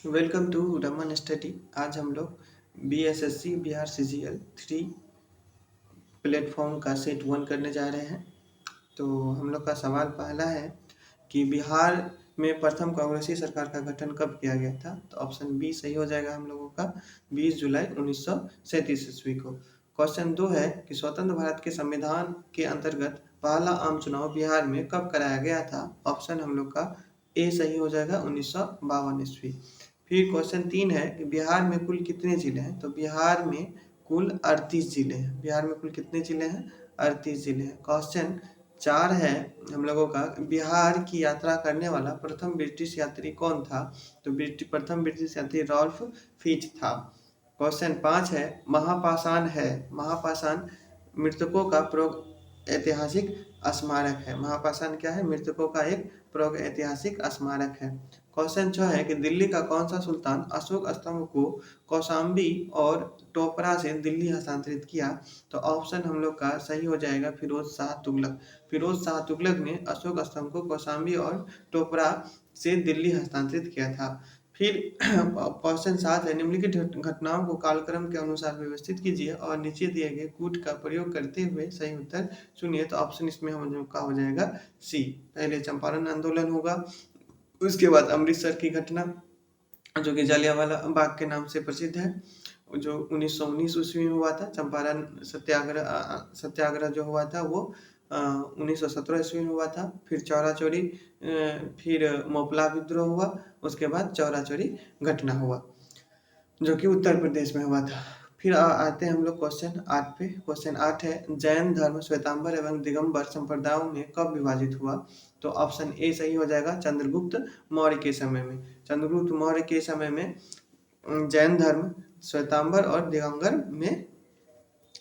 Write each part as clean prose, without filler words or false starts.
Welcome to Raman study. आज हम लोग बीएसएससी बिहार सीजीएल 3 प्लेटफॉर्म का सेट 1 करने जा रहे हैं। तो हम लोग का सवाल पहला है कि बिहार में प्रथम कांग्रेसी सरकार का गठन कब किया गया था। तो ऑप्शन बी सही हो जाएगा हम लोगों का 20 जुलाई 1937 ईस्वी को। क्वेश्चन 2 है कि स्वतंत्र भारत के संविधान के अंतर्गत पहला आम चुनाव बिहार में कब कराया गया था। ऑप्शन हम लोग का ए सही हो जाएगा 1952 ईस्वी। फिर क्वेश्चन 3 है कि बिहार में कुल कितने जिले हैं। तो बिहार में कुल 38 जिले हैं। बिहार में कुल कितने जिले हैं? 38 जिले हैं। क्वेश्चन 4 है हम लोगों का, बिहार की यात्रा करने वाला प्रथम ब्रिटिश यात्री कौन था। तो प्रथम ब्रिटिश यात्री रॉल्फ फिच था। क्वेश्चन 5 है महापाषाण मृतकों का ऐतिहासिक स्मारक है। महापाषाण क्या है? मृतकों का एक ऐतिहासिक स्मारक है। क्वेश्चन 6 है कि दिल्ली का कौन सा सुल्तान अशोक स्तंभ को कौशाम्बी और टोपरा से दिल्ली हस्तांतरित किया। तो ऑप्शन हम लोग का सही हो जाएगा फिरोज शाह तुगलक। फिरोज शाह तुगलक ने अशोक स्तंभ को कौशाम्बी और टोपरा से दिल्ली हस्तांतरित किया था। फिर क्वेश्चन 7 है निम्नलिखित घटनाओं को कालक्रम के अनुसार व्यवस्थित कीजिए और नीचे दिए गए कूट का प्रयोग करते हुए सही उत्तर चुनिए। तो ऑप्शन इसमें हम लोग का हो जाएगा सी। पहले चंपारण आंदोलन होगा, उसके बाद अमृतसर की घटना जो कि जलियांवाला बाग के नाम से प्रसिद्ध है, जो 1919 ईस्वी में हुआ था। चंपारण सत्याग्रह जो हुआ था वो 1917 ईस्वी में हुआ था। फिर चौरा चौरी, फिर मोपला विद्रोह हुआ, उसके बाद चौरा चौरी घटना हुआ जो कि उत्तर प्रदेश में हुआ था। फिर आते हैं हम लोग क्वेश्चन 8 पे। क्वेश्चन 8 है जैन धर्म श्वेतांबर एवं दिगंबर संप्रदायों में कब विभाजित हुआ। तो ऑप्शन ए सही हो जाएगा चंद्रगुप्त मौर्य के समय में। चंद्रगुप्त मौर्य के समय में जैन धर्म श्वेतांबर और दिगंबर में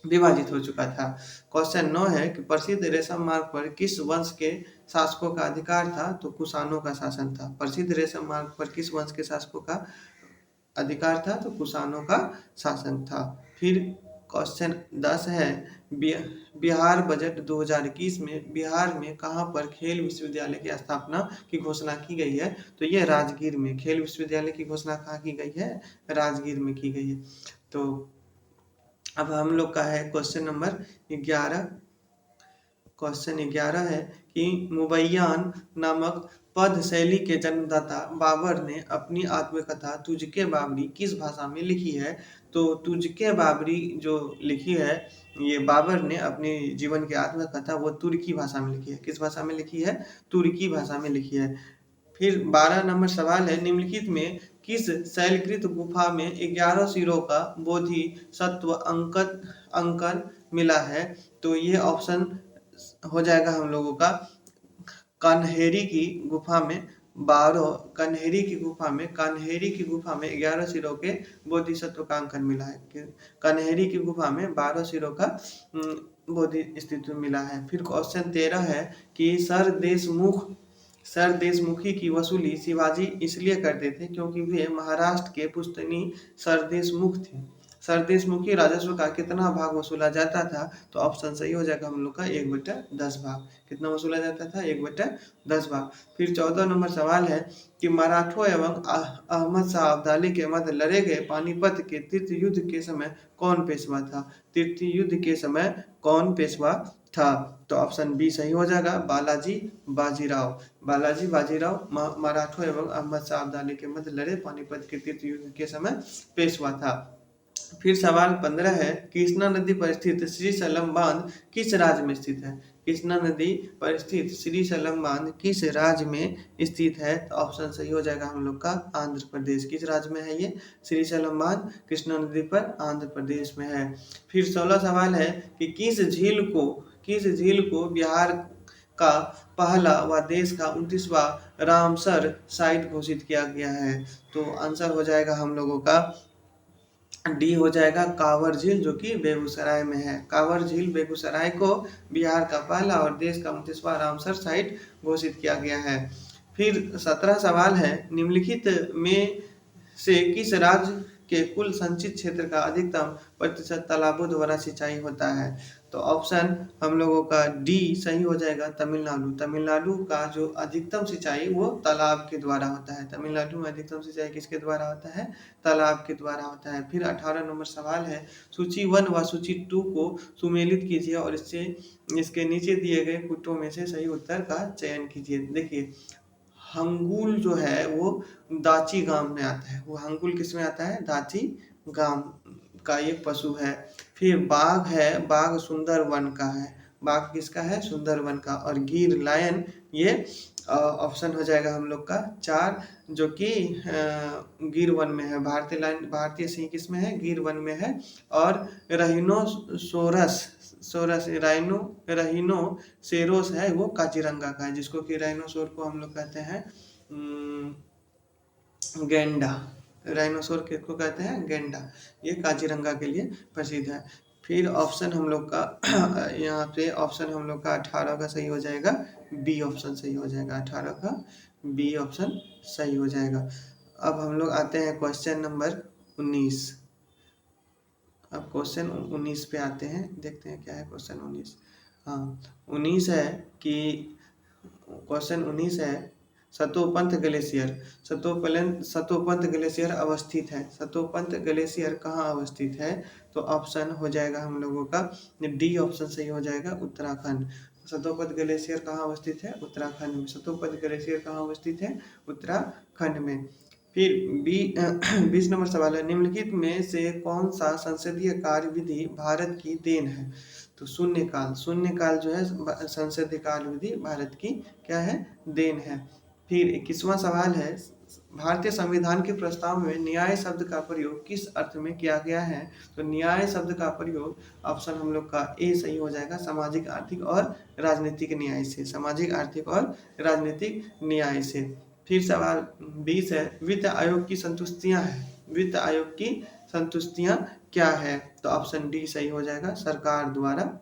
विभाजित हो चुका था। क्वेश्चन 9 है कि प्रसिद्ध रेशम मार्ग पर किस वंश के शासकों का अधिकार था। तो कुषाणों का शासन था। प्रसिद्ध रेशम मार्ग पर किस वंश के शासकों का अधिकार था। तो कुषाणों का शासन था। फिर क्वेश्चन 10 है बिहार बजट 2021 में बिहार में कहां पर खेल विश्वविद्यालय की स्थापना की घोषणा की गई है। तो यह राजगीर में खेल विश्वविद्यालय की घोषणा कहाँ की गई है? राजगीर में की गई है। तो अब हम लोग का है क्वेश्चन नंबर 11। क्वेश्चन 11 है कि मुबैयान नामक पद शैली के जन्मदाता बाबर ने अपनी आत्मकथा तुझके बाबरी किस भाषा में लिखी है। तो तुझके बाबरी जो लिखी है ये बाबर ने अपने जीवन की आत्मकथा वो तुर्की भाषा में लिखी है। किस भाषा में लिखी है? तुर्की भाषा में लिखी है। फिर 12 नंबर सवाल है निम्नलिखित में किस शैलकृत गुफा में 11 सिरों का बोधि सत्व अंकन मिला है। तो ये ऑप्शन हो जाएगा हम लोगों का कन्हेरी की गुफा में 12 कन्हेरी की गुफा में 11 सिरों के बोधिसत्व का अंकन मिला है। कन्हेरी की गुफा में 12 सिरों का बोधि स्थिति मिला है। फिर क्वेश्चन 13 है कि सर देशमुखी की वसूली शिवाजी इसलिए करते थे क्योंकि वे महाराष्ट्र के पुश्तैनी सरदेशमुख थे। सरदेशमुखी राजस्व का कितना भाग वसूला जाता था। तो ऑप्शन सही हो जाएगा हम लोग का 1/10 भाग। कितना वसूला जाता था? 1/10 भाग। फिर 14 नंबर सवाल है कि मराठों एवं अहमद शाह अब्दाली के मध्य लड़े गए पानीपत के तृतीय युद्ध के समय कौन पेशवा था। तृतीय युद्ध के समय कौन पेशवा था। तो ऑप्शन बी सही हो जाएगा बालाजी बाजीराव मराठों एवं अहमद शाह अब्दाली के मध्य लड़े पानीपत के तृतीय युद्ध के समय पेशवा था। फिर सवाल 15 है कृष्णा नदी पर स्थित श्री सलम बांध किस राज्य में स्थित है। कृष्णा नदी पर स्थित श्री सलम बांध किस राज्य में स्थित है। तो ऑप्शन सही हो जाएगा हम लोग का आंध्र प्रदेश। किस राज्य में है ये? श्री सलम बांध कृष्णा नदी पर आंध्र प्रदेश में है। फिर 16 सवाल है कि किस झील को बिहार का पहला व देश का 29वां रामसर साइट घोषित किया गया है। तो आंसर हो जाएगा हम लोगों का डी हो जाएगा कांवर झील जो कि बेगूसराय में है। कांवर झील बेगूसराय को बिहार का पहला और देश का 29वां रामसर साइट घोषित किया गया है। फिर 17 सवाल है निम्नलिखित में से किस राज्य के कुल संचित क्षेत्र का अधिकतम प्रतिशत तालाबों द्वारा सिंचाई होता है? तो ऑप्शन हम लोगों का डी सही हो जाएगा, तमिलनाडु। तमिलनाडु का जो अधिकतम सिंचाई वो तालाब के द्वारा होता है। तमिलनाडु में अधिकतम सिंचाई किसके द्वारा होता है? तालाब के द्वारा होता है। फिर 18 नंबर सवाल है, सूची 1 व सूची 2 को सुमेलित कीजिए और इससे इसके नीचे दिए गए कुटों में से सही उत्तर का चयन कीजिए। देखिए, हंगुल जो है वो दाची गांव में आता है। वो हंगुल किस में आता है? दाची गांव का एक पशु है। फिर बाघ है, बाघ सुंदर वन का है। बाघ किसका है? सुंदर वन का। और गिर लायन ये ऑप्शन हो जाएगा हम लोग का 4, जो कि गिर वन में है। भारतीय सिंह किस में है? गिर वन में है। और रहिनोसोरस रहिनोसेरोस है वो काजीरंगा का है, जिसको कि राइनोसोर को हम लोग कहते हैं गेंडा। राइनोसोर किसको कहते हैं? गेंडा। ये काजीरंगा के लिए प्रसिद्ध है। फिर ऑप्शन हम लोग का यहाँ पे ऑप्शन हम लोग का 18 का सही हो जाएगा, बी ऑप्शन सही हो जाएगा। 18 का बी ऑप्शन सही हो जाएगा। अब हम लोग आते हैं क्वेश्चन नंबर 19। अब क्वेश्चन 19 पे आते हैं, देखते हैं क्या है क्वेश्चन 19। हाँ, 19 है कि क्वेश्चन 19 है, सतोपंथ ग्लेशियर सतोपंथ ग्लेशियर अवस्थित है। सतोपंथ ग्लेशियर कहाँ अवस्थित है? तो ऑप्शन हो जाएगा हम लोगों का डी ऑप्शन सही हो जाएगा, उत्तराखंड। सतोपंथ ग्लेशियर कहाँ अवस्थित है? उत्तराखंड में। सतोपंथ ग्लेशियर कहाँ अवस्थित है? उत्तराखंड में। फिर 20 नंबर सवाल है, निम्नलिखित में से कौन सा संसदीय कार्य विधि भारत की देन है? तो शून्यकाल जो है संसदीय कार्य विधि भारत की क्या है? देन है। फिर 21वां सवाल है, भारतीय संविधान के प्रस्ताव में न्याय शब्द का प्रयोग किस अर्थ में किया गया है? तो न्याय शब्द का प्रयोग ऑप्शन हम लोग का ए सही हो जाएगा, सामाजिक आर्थिक और राजनीतिक न्याय से। सामाजिक आर्थिक और राजनीतिक न्याय से। फिर सवाल 20 है, वित्त आयोग की संतुष्टियां है। वित्त आयोग की संतुष्टियां क्या है? तो ऑप्शन डी सही हो जाएगा, सरकार द्वारा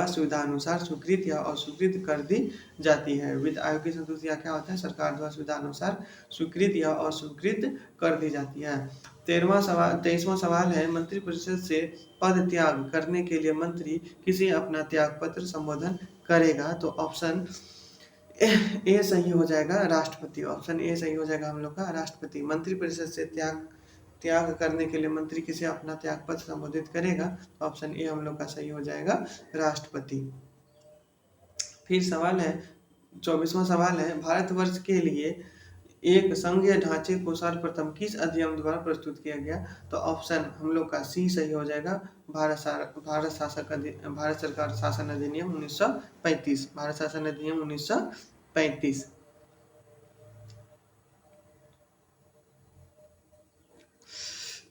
सुविधा अनुसार स्वीकृत या अस्वीकृत कर दी जाती है। वित्त आयोग की संतुष्टियां क्या होता है? सरकार द्वारा सुविधा अनुसार स्वीकृत या अस्वीकृत कर दी जाती है। 23वां सवाल है, मंत्रिपरिषद से पद त्याग करने के लिए मंत्री किसे अपना त्यागपत्र संबोधन करेगा? तो ऑप्शन ए सही हो जाएगा, राष्ट्रपति। ऑप्शन ए सही हो जाएगा हम लोग का, राष्ट्रपति। मंत्रिपरिषद से त्याग करने के लिए मंत्री किसे अपना त्यागपत्र संबोधित करेगा? ऑप्शन ए हम लोग का सही हो जाएगा, राष्ट्रपति। फिर सवाल है 24वां सवाल है, भारतवर्ष के लिए एक संघीय ढांचे को सर्वप्रथम किस अधिनियम द्वारा प्रस्तुत किया गया? तो ऑप्शन हम लोग का सी सही हो जाएगा, भारत सरकार शासन अधिनियम 1935। भारत शासन अधिनियम 1935।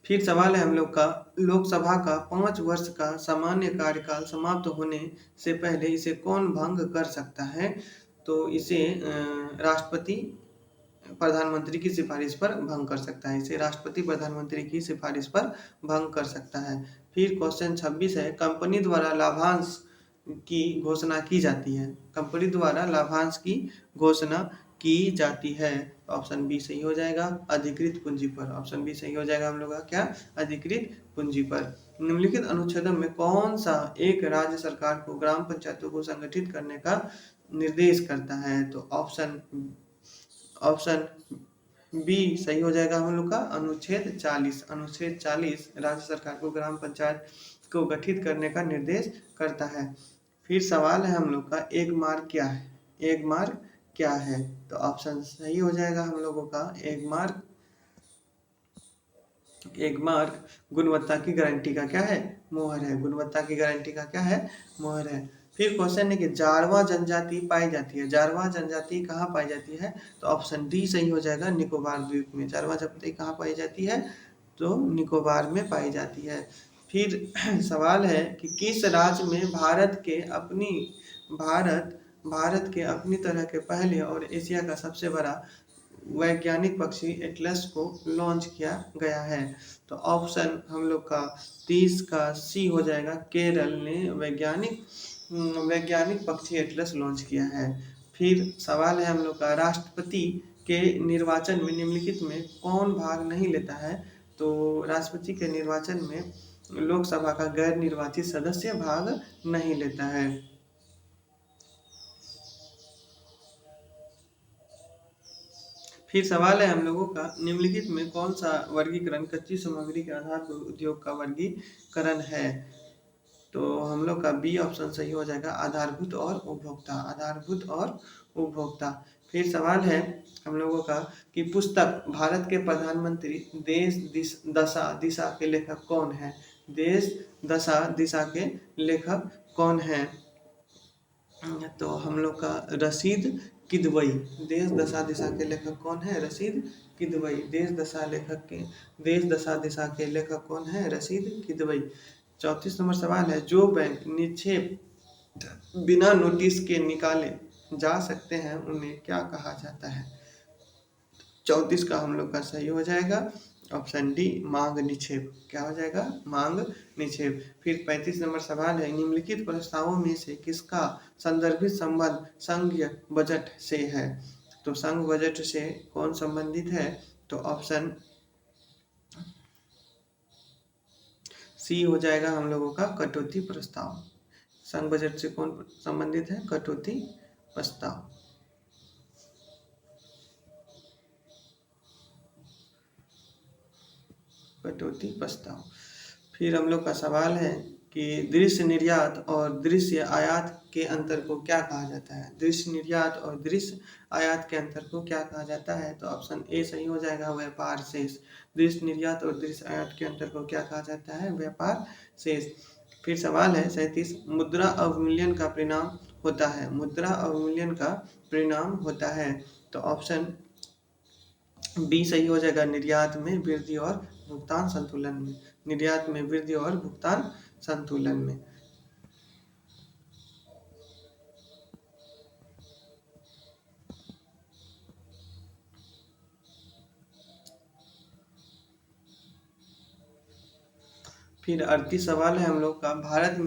फिर सवाल है हम लोग का, लोकसभा का 5 वर्ष का सामान्य कार्यकाल समाप्त होने से पहले इसे कौन भंग कर सकता है? तो इसे राष्ट्रपति प्रधानमंत्री की सिफारिश पर भंग कर सकता है। इसे राष्ट्रपति प्रधानमंत्री की सिफारिश पर भंग कर सकता है। फिर क्वेश्चन 26 है, कंपनी द्वारा लाभांश की घोषणा की जाती है। कंपनी द्वारा लाभांश की घोषणा की जाती है। ऑप्शन बी सही हो जाएगा, अधिकृत पूंजी पर। ऑप्शन बी सही हो जाएगा हम लोग का क्या? अधिकृत पूंजी पर। निम्नलिखित अनुच्छेदों में कौन सा एक राज्य सरकार को ग्राम पंचायतों को संगठित करने का निर्देश करता है? तो ऑप्शन बी सही हो जाएगा हम लोग का, अनुच्छेद 40। अनुच्छेद 40 राज्य सरकार को ग्राम पंचायत को गठित करने का निर्देश करता है। फिर सवाल है हम लोग का, एक मार्ग क्या है? एक मार्ग क्या है? तो ऑप्शन सही हो जाएगा हम लोगों का, एक मार्ग गुणवत्ता की गारंटी का क्या है? मोहर है। गुणवत्ता की गारंटी का क्या है? मोहर है। फिर क्वेश्चन है कि जारवा जनजाति पाई जाती है। जारवा जनजाति कहाँ पाई जाती है? तो ऑप्शन डी सही हो जाएगा, निकोबार द्वीप में। जारवा जनजाति कहाँ पाई जाती है? तो निकोबार में पाई जाती है। फिर सवाल है कि किस राज्य में भारत के अपनी तरह के पहले और एशिया का सबसे बड़ा वैज्ञानिक पक्षी एटलस को लॉन्च किया गया है? तो ऑप्शन हम लोग का 30 का सी हो जाएगा, केरल ने वैज्ञानिक पक्षी एटलस लॉन्च किया है। फिर सवाल है हम लोग का, राष्ट्रपति के निर्वाचन में निम्नलिखित में कौन भाग नहीं लेता है? तो राष्ट्रपति के निर्वाचन में लोकसभा का गैर निर्वाचित सदस्य भाग नहीं लेता है। फिर सवाल है हम लोगों का, निम्नलिखित में कौन सा वर्गीकरण कच्ची सामग्री के आधार पर उद्योग का वर्गीकरण है? तो हम लोग का बी ऑप्शन सही हो जाएगा, आधारभूत और उपभोक्ता, आधारभूत और उपभोक्ता। फिर सवाल है हम लोगों का कि पुस्तक भारत के प्रधानमंत्री देश दशा दिशा के लेखक कौन है? देश दशा दिशा के लेखक कौन है? तो हम लोग का रशीद किदवई। देश दशा दिशा के लेखक कौन है? रशीद किदवई। देश दशा दिशा के लेखक कौन है? रशीद किदवई। 34 नंबर सवाल है, जो बैंक निक्षेप बिना नोटिस के निकाले जा सकते हैं उन्हें क्या कहा जाता है? 34 का हम लोग का सही हो जाएगा ऑप्शन डी, मांग निक्षेप। क्या हो जाएगा? मांग निक्षेप। फिर 35 नंबर सवाल है, निम्नलिखित प्रस्तावों में से किसका संदर्भित संबंध संघीय बजट से है? तो संघ बजट से कौन संबंधित है? तो ऑप्शन सी हो जाएगा हम लोगों का, कटौती प्रस्ताव। संघ बजट से कौन संबंधित है? कटौती प्रस्ताव। कटौती प्रस्ताव। फिर हम लोग का सवाल है कि दृश्य निर्यात और दृश्य आयात के अंतर को क्या कहा जाता है? दृश्य निर्यात और दृश्य आयात के अंतर को क्या कहा जाता है? तो ऑप्शन ए सही हो जाएगा, व्यापार शेष। दृश्य निर्यात और दृश्य आयात के अंतर को क्या कहा जाता है? व्यापार शेष। फिर सवाल है 37, मुद्रा अवमूल्यन का परिणाम होता है? मुद्रा अवमूल्यन का परिणाम होता है, तो ऑप्शन बी सही हो जाएगा, निर्यात में वृद्धि और भुगतान संतुलन में। निर्यात में वृद्धि और भुगतान संतुलन में। फिर 38 सवाल है हम लोग का, भारत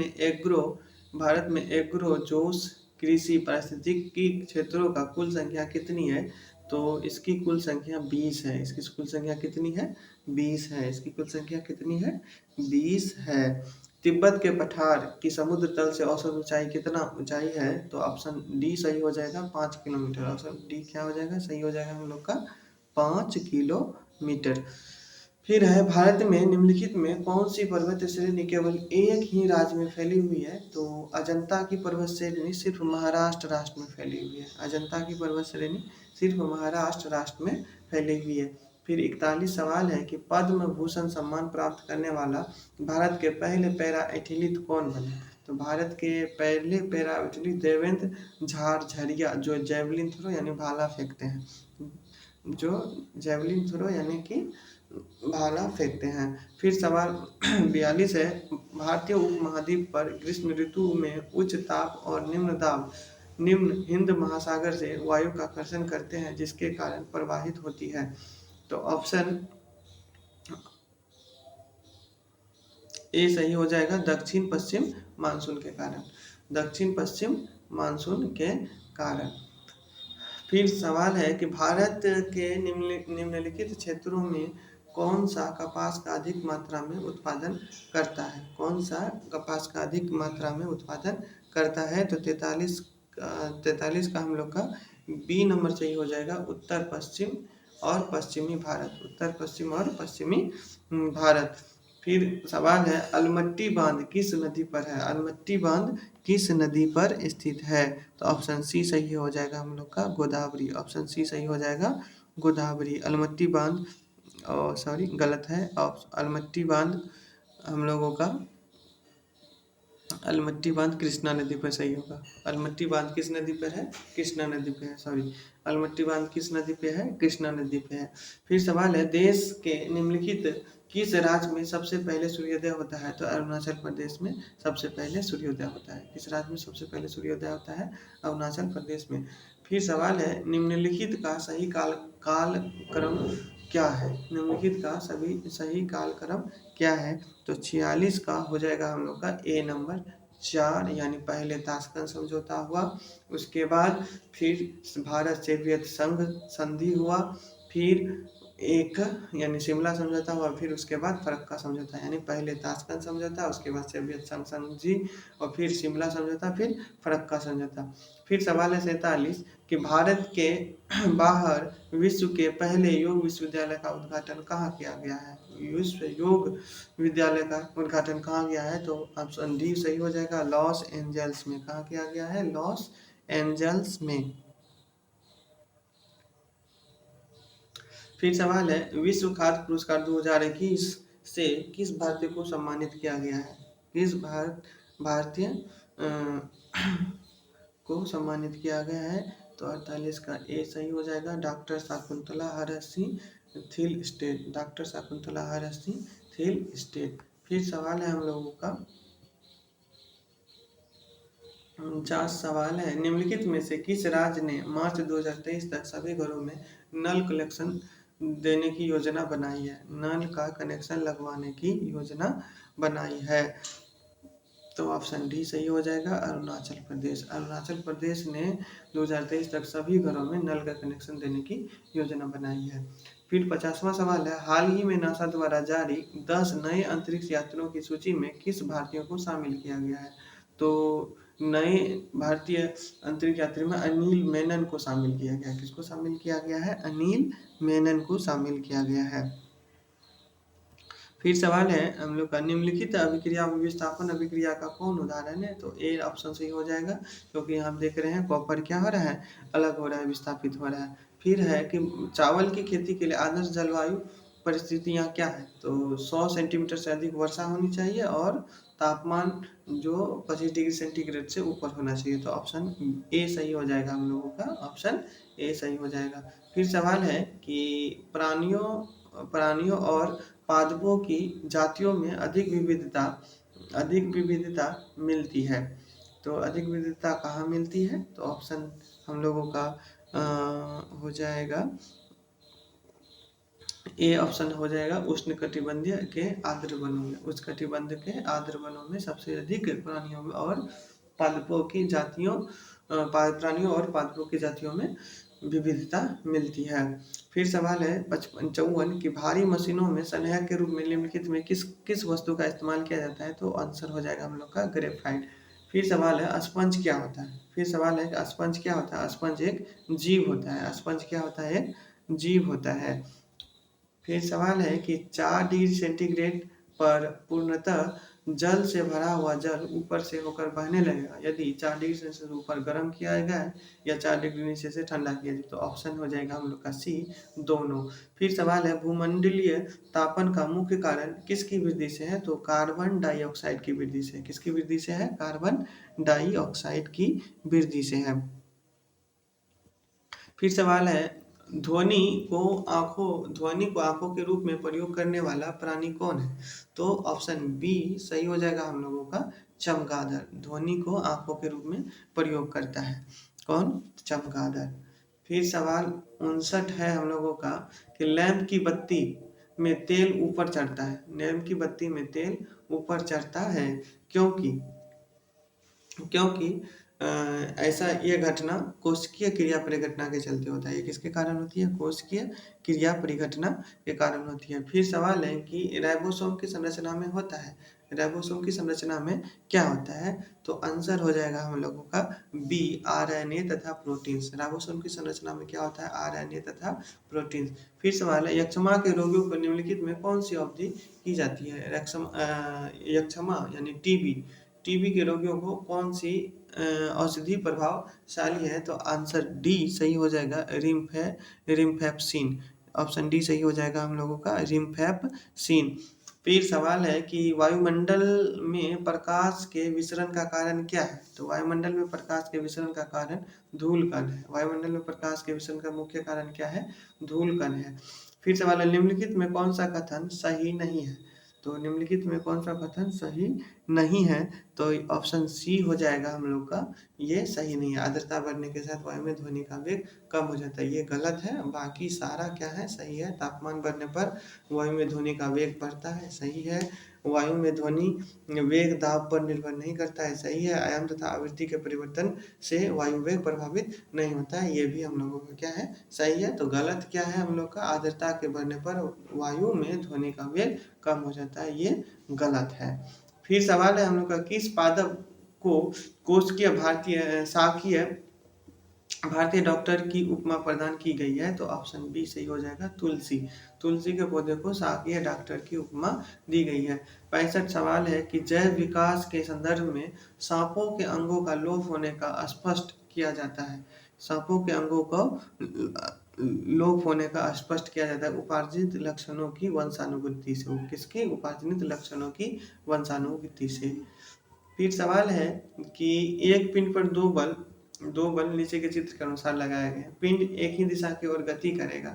में एग्रो जोश कृषि पारिस्थितिकी क्षेत्रों का कुल संख्या कितनी है? तो इसकी कुल संख्या 20 है। इसकी कुल संख्या कितनी है? 20 है। इसकी कुल संख्या कितनी है? 20 है। तिब्बत के पठार की समुद्र तल से औसत ऊंचाई कितना ऊंचाई है? तो ऑप्शन डी सही हो जाएगा, 5 किलोमीटर। ऑप्शन डी क्या हो जाएगा? सही हो जाएगा हम लोग का 5 किलोमीटर। फिर है, भारत में निम्नलिखित में कौन सी पर्वत श्रेणी केवल एक ही राज्य में फैली हुई है? तो अजंता की पर्वत श्रेणी सिर्फ महाराष्ट्र राष्ट्र में फैली हुई है। अजंता की पर्वत श्रेणी सिर्फ महाराष्ट्र राष्ट्र में फैली हुई है। फिर 41 सवाल है कि पद्म भूषण सम्मान प्राप्त करने वाला भारत के पहले पैरा एथलीट कौन बने? तो भारत के पहले पैरा एथलीट देवेंद्र झारझरिया, जो जेवलिन थ्रो यानी भाला फेंकते हैं, जो जेवलिन थ्रो यानी कि भाला फेंकते हैं। फिर सवाल 42 है, भारतीय उपमहाद्वीप पर ग्रीष्म ऋतु में उच्च ताप और निम्न हिंद महासागर से वायु का आकर्षण करते हैं, जिसके कारण प्रवाहित होती है। तो ऑप्शन ए सही हो जाएगा, दक्षिण पश्चिम मानसून के कारण। दक्षिण पश्चिम मानसून के कारण। फिर सवाल है कि भारत के निम्नलिखित क्षेत्रों में कौन सा कपास का अधिक मात्रा में उत्पादन करता है? कौन सा कपास का अधिक मात्रा में उत्पादन करता है? तो 43 का हम लोग का बी नंबर सही हो जाएगा, उत्तर पश्चिम और पश्चिमी भारत। उत्तर पश्चिम और पश्चिमी भारत। फिर सवाल है, अलमट्टी बांध किस नदी पर है? अलमट्टी बांध किस नदी पर स्थित है? तो ऑप्शन सी सही हो जाएगा हम लोग का, गोदावरी। ऑप्शन सी सही हो जाएगा, गोदावरी। अलमट्टी बांध, सॉरी गलत है, अलमट्टी बांध हम लोगों का, अलमट्टी बांध कृष्णा नदी पर सही होगा। अलमट्टी बांध किस नदी पर है? कृष्णा नदी पे है, सॉरी। अलमट्टी बांध किस नदी पे है? कृष्णा नदी पे है। फिर सवाल है, देश के निम्नलिखित किस राज्य में सबसे पहले सूर्योदय होता है? तो अरुणाचल प्रदेश में सबसे पहले सूर्योदय होता है। किस राज्य में सबसे पहले सूर्योदय होता है? अरुणाचल प्रदेश में। फिर सवाल है, निम्नलिखित का सही कालक्रम क्या है? निम्नलिखित का सही कालक्रम क्या है? तो 46 का हो जाएगा हम लोग का ए नंबर, 4 यानी पहले ताशकंद समझौता हुआ, उसके बाद फिर भारत सोवियत संघ संधि हुआ, फिर एक यानी शिमला समझौता हुआ, फिर उसके बाद फरक्का समझौता, यानी पहले ताशकंद समझौता, उसके बाद सोवियत संघ संधि और फिर शिमला समझौता, फिर फरक्का समझौता। फिर सवाल है 47 कि भारत के बाहर विश्व के पहले योग विश्वविद्यालय का उद्घाटन कहाँ किया गया है? विश्व योग विद्यालय का उद्घाटन कहाँ किया है? तो ऑप्शन डी सही हो जाएगा, लॉस एंजल्स में। कहाँ किया गया है? लॉस एंजल्स में। फिर सवाल है विश्व खाद्य पुरस्कार 2021 से किस भारतीय को सम्मानित किया गया है? किस भारतीय को सम्मानित किया गया है? तो 48 का ए सही हो जाएगा, डॉक्टर शकुंतला हरसी थिल स्टेट। डॉक्टर शकुंतला हरसी थिल स्टेट। फिर सवाल है हम लोगों का 49 सवाल है, निम्नलिखित में से किस राज्य ने मार्च 2023 तक सभी घरों में नल कनेक्शन देने की योजना बनाई है? नल का कनेक्शन लगवाने की योजना बनाई है। तो ऑप्शन डी सही हो जाएगा, अरुणाचल प्रदेश। अरुणाचल प्रदेश ने 2023 तक सभी घरों में नल का कनेक्शन देने की योजना बनाई है। फिर 50वां सवाल है, हाल ही में नासा द्वारा जारी 10 नए अंतरिक्ष यात्रियों की सूची में किस भारतीय को शामिल किया गया है? तो नए भारतीय अंतरिक्ष यात्री में अनिल मेनन को शामिल किया गया है। किसको शामिल किया गया है? अनिल मेनन को शामिल किया गया है। फिर सवाल है हम लोग का, निम्नलिखित अभिक्रिया विस्थापन अभिक्रिया का कौन उदाहरण है? तो ए ऑप्शन सही हो जाएगा, क्योंकि हम देख रहे हैं कॉपर क्या हो रहा है? अलग हो रहा है, विस्थापित हो रहा है। फिर है कि चावल की खेती के लिए आदर्श जलवायु परिस्थितियाँ क्या है? तो 100 सेंटीमीटर से अधिक वर्षा होनी चाहिए और तापमान जो 25 डिग्री सेंटीग्रेड से ऊपर होना चाहिए। तो ऑप्शन ए सही हो जाएगा हम लोगों का, ऑप्शन ए सही हो जाएगा। फिर सवाल है कि प्राणियों और पादपों की जातियों में अधिक विविधता मिलती है। तो अधिक विविधता कहाँ मिलती है? तो ऑप्शन हम लोगों का हो जाएगा, ए ऑप्शन हो जाएगा, उष्णकटिबंधीय के आर्द्र वनों में। उष्णकटिबंध के आर्द्र वनों में सबसे अधिक प्राणियों और पादपों की जातियों प्राणियों और पादपों की जातियों में विविधता मिलती है। फिर सवाल है 55 कि भारी मशीनों में सहायक के रूप में निम्नलिखित में किस किस वस्तु का इस्तेमाल किया जाता है? तो आंसर हो जाएगा हम लोग का ग्रेफाइट। फिर सवाल है स्पंज क्या होता है? फिर सवाल है कि स्पंज क्या होता है? स्पंज एक जीव होता है। स्पंज क्या होता है? एक जीव होता है। फिर सवाल है कि 4 डिग्री सेंटीग्रेड पर पूर्णतः जल से भरा हुआ जल ऊपर से होकर बहने लगेगा यदि 4 डिग्री सेल्सियस ऊपर गर्म किया गया है या 4 डिग्री नीचे से ठंडा किया जाए। तो ऑप्शन हो जाएगा हम लोग का सी, दोनों। फिर सवाल है भूमंडलीय तापन का मुख्य कारण किसकी वृद्धि से है? तो कार्बन डाइऑक्साइड की वृद्धि से। किसकी वृद्धि से है? कार्बन डाइऑक्साइड की वृद्धि से है। फिर सवाल है ध्वनि को आंखों के रूप में प्रयोग करने वाला प्राणी कौन है? तो ऑप्शन बी सही हो जाएगा हम लोगों का, चमगादड़। ध्वनि को आंखों के रूप में प्रयोग करता है कौन? चमगादड़। फिर सवाल 59 है हम लोगों का कि लैंप की बत्ती में तेल ऊपर चढ़ता है। लैंप की बत्ती में तेल ऊपर चढ़ता है क्योंकि क्योंकि ऐसा ये घटना कोशिकीय क्रिया परिघटना के चलते होता है। ये किसके कारण होती है? कोशिकीय क्रिया परिघटना के कारण होती है। फिर सवाल है कि राइबोसोम की संरचना में होता है। राइबोसोम की संरचना में क्या होता है? तो आंसर हो जाएगा हम लोगों का बी, आरएनए तथा प्रोटीन्स। राइबोसोम की संरचना में क्या होता है? आरएनए तथा प्रोटीन्स। फिर सवाल है यक्षमा के रोगियों को निम्नलिखित में कौन सी अवधि की जाती है? यक्षमा यानी टीबी के रोगियों को कौन सी औषधि प्रभावशाली है? तो आंसर डी सही हो जाएगा, रिम्फेप्सिन। ऑप्शन डी सही हो जाएगा हम लोगों का, रिम्फेप्सिन। फिर सवाल है कि वायुमंडल में प्रकाश के विसरण का कारण क्या है? तो वायुमंडल में प्रकाश के विसरण का कारण धूल कण है। वायुमंडल में प्रकाश के विसरण का मुख्य कारण क्या है? धूल कण है। फिर सवाल है निम्नलिखित में कौन सा कथन सही नहीं है? तो निम्नलिखित में कौन सा कथन सही नहीं है, तो ऑप्शन सी हो जाएगा हम लोग का, ये सही नहीं है। आर्द्रता बढ़ने के साथ वायु में ध्वनि का वेग कम हो जाता है, ये गलत है। बाकी सारा क्या है, सही है। तापमान बढ़ने पर वायु में ध्वनि का वेग बढ़ता है, सही है। वायु में ध्वनि वेग दाब पर निर्भर नहीं करता है, सही है। आयाम तथा आवृत्ति के परिवर्तन से वायु वेग प्रभावित नहीं होता है, ये भी हम लोगों का क्या है, सही है। तो गलत क्या है हम लोग का, आर्द्रता के बढ़ने पर वायु में ध्वनि का वेग कम हो जाता है, ये गलत है। फिर सवाल है हम लोग का, किस पादप को कोशिकीय भारतीय डॉक्टर की उपमा प्रदान की गई है, तो ऑप्शन बी सही हो जाएगा, तुलसी। तुलसी के पौधे को शाकीय डॉक्टर की उपमा दी गई है। 65 सवाल है कि जैव विकास के संदर्भ में सांपों के अंगों का लोप होने का स्पष्ट किया जाता है। सांपों के अंगों को लोप होने का स्पष्ट किया जाता है उपार्जित लक्षणों की वंशानुगति से। किसके, उपार्जित लक्षणों की वंशानुगति से। फिर सवाल है कि एक पिंड पर दो बल नीचे के चित्र के अनुसार लगाए गए हैं। पिंड एक ही दिशा की ओर गति करेगा,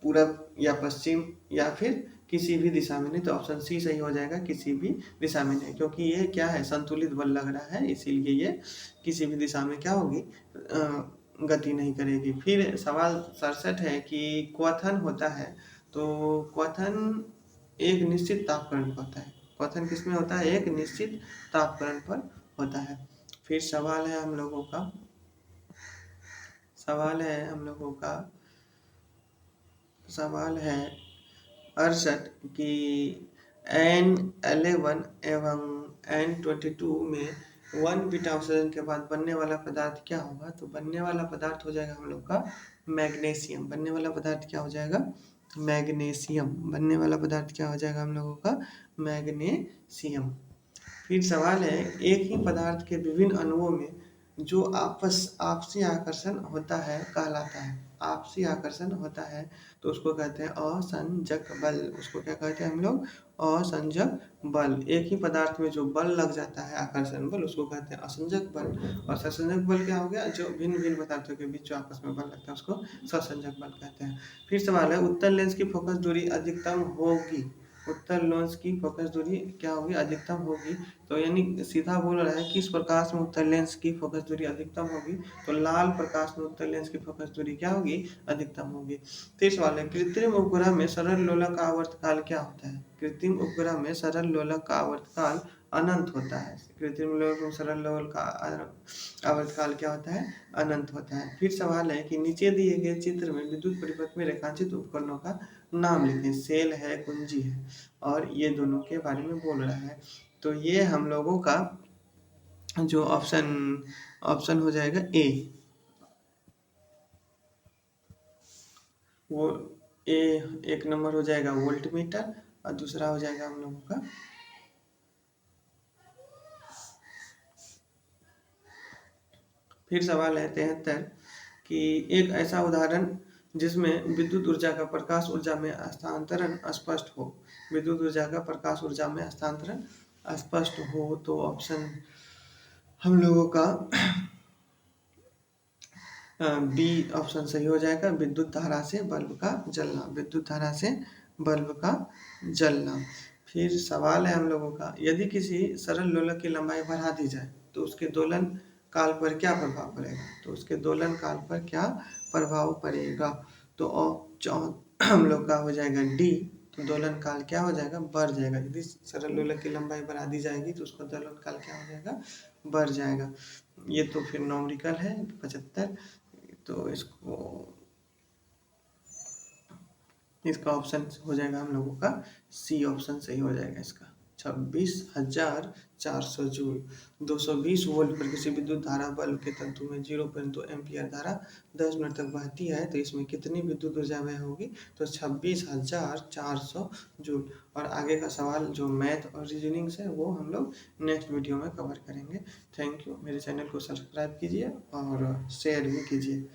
पूरब या पश्चिम या फिर किसी भी दिशा में नहीं, तो ऑप्शन सी सही हो जाएगा, किसी भी दिशा में नहीं, क्योंकि ये क्या है, संतुलित बल लग रहा है, इसीलिए ये किसी भी दिशा में क्या होगी, गति नहीं करेगी। फिर सवाल 67 है कि क्वथन होता है, तो क्वथन एक निश्चित तापक्रम पर होता है। क्वथन किसमें होता है, एक निश्चित तापक्रम पर होता है। फिर सवाल है हम लोगों का, सवाल है 68 कि N11 एवं N22 में 1 बीटा उत्सर्जन के बाद बनने वाला पदार्थ क्या होगा, तो बनने वाला पदार्थ हो जाएगा हम लोग का मैग्नीशियम। बनने वाला पदार्थ क्या हो जाएगा, मैग्नीशियम। बनने वाला पदार्थ क्या हो जाएगा हम लोगों का, मैग्नीशियम। फिर सवाल है, एक ही पदार्थ के विभिन्न अणुओं में जो आपसी आकर्षण होता है कहलाता है। आपसी आकर्षण होता है तो उसको कहते हैं असंजक बल। उसको क्या कहते हैं हम लोग, असंजक बल। एक ही पदार्थ में जो बल लग जाता है, आकर्षण बल, उसको कहते हैं असंजक बल। और ससंजक बल क्या हो गया, जो भिन्न भिन्न पदार्थों के बीच जो आपस में बल लगता है उसको ससंजक बल कहते हैं। फिर सवाल है, उत्तल लेंस की फोकस दूरी अधिकतम होगी। उत्तल लेंस की फोकस दूरी क्या होगी, अधिकतम होगी। तो यानी सीधा बोल रहा है, किस प्रकाश में उत्तल लेंस की फोकस दूरी अधिकतम होगी, तो लाल प्रकाश में उत्तल लेंस की फोकस दूरी क्या होगी, अधिकतम होगी। फिर सवाल है, कृत्रिम उपग्रह में सरल लोलक का आवर्तकाल क्या होता है। कृत्रिम उपग्रह में सरल लोलक का आवर्तकाल अनंत होता है। कृत्रिम लोलक में सरल लोलक का आवर्तकाल क्या होता है, अनंत होता है। फिर सवाल है कि नीचे दिए गए चित्र में विद्युत परिपथ में रेखांकित उपकरणों का नाम लिखें। सेल है, कुंजी है, और ये दोनों के बारे में बोल रहा है। तो ये हम लोगों का जो ऑप्शन हो जाएगा ए, वो ए एक नंबर हो जाएगा वोल्ट मीटर, और दूसरा हो जाएगा हम लोगों का फिर सवाल है 73 कि एक ऐसा उदाहरण जिसमें विद्युत ऊर्जा का प्रकाश ऊर्जा में हस्तांतरण स्पष्ट हो। विद्युत ऊर्जा का प्रकाश ऊर्जा में हस्तांतरण स्पष्ट हो, तो ऑप्शन हम लोगों का बी ऑप्शन सही हो जाएगा, विद्युत धारा से बल्ब का जलना। विद्युत धारा से बल्ब का जलना। फिर सवाल है हम लोगों का, यदि किसी सरल लोलक की लंबाई बढ़ा दी जाए तो उसके दोलन काल पर क्या प्रभाव पड़ेगा। तो उसके दोलन काल पर क्या प्रभाव पड़ेगा, तो हम लोग का हो जाएगा डी। तो दोलन काल क्या हो जाएगा, बढ़ जाएगा। यदि सरल लोलक की लंबाई बढ़ा दी जाएगी तो उसका दोलन काल क्या हो जाएगा, बढ़ जाएगा। ये तो फिर नॉमरिकल है 75। तो इसका ऑप्शन हो जाएगा हम लोगों का सी ऑप्शन सही हो जाएगा इसका। 26,400 जूल। 220 वोल्ट पर किसी विद्युत धारा बल्ब के तंतु में 0.2 एम्पियर धारा 10 मिनट तक बहती है, तो इसमें कितनी विद्युत ऊर्जा व्यय होगी, तो 26,400 जूल। और आगे का सवाल जो मैथ और रीजनिंग है वो हम लोग नेक्स्ट वीडियो में कवर करेंगे। Thank you. मेरे चैनल को सब्सक्राइब कीजिए और शेयर भी कीजिए।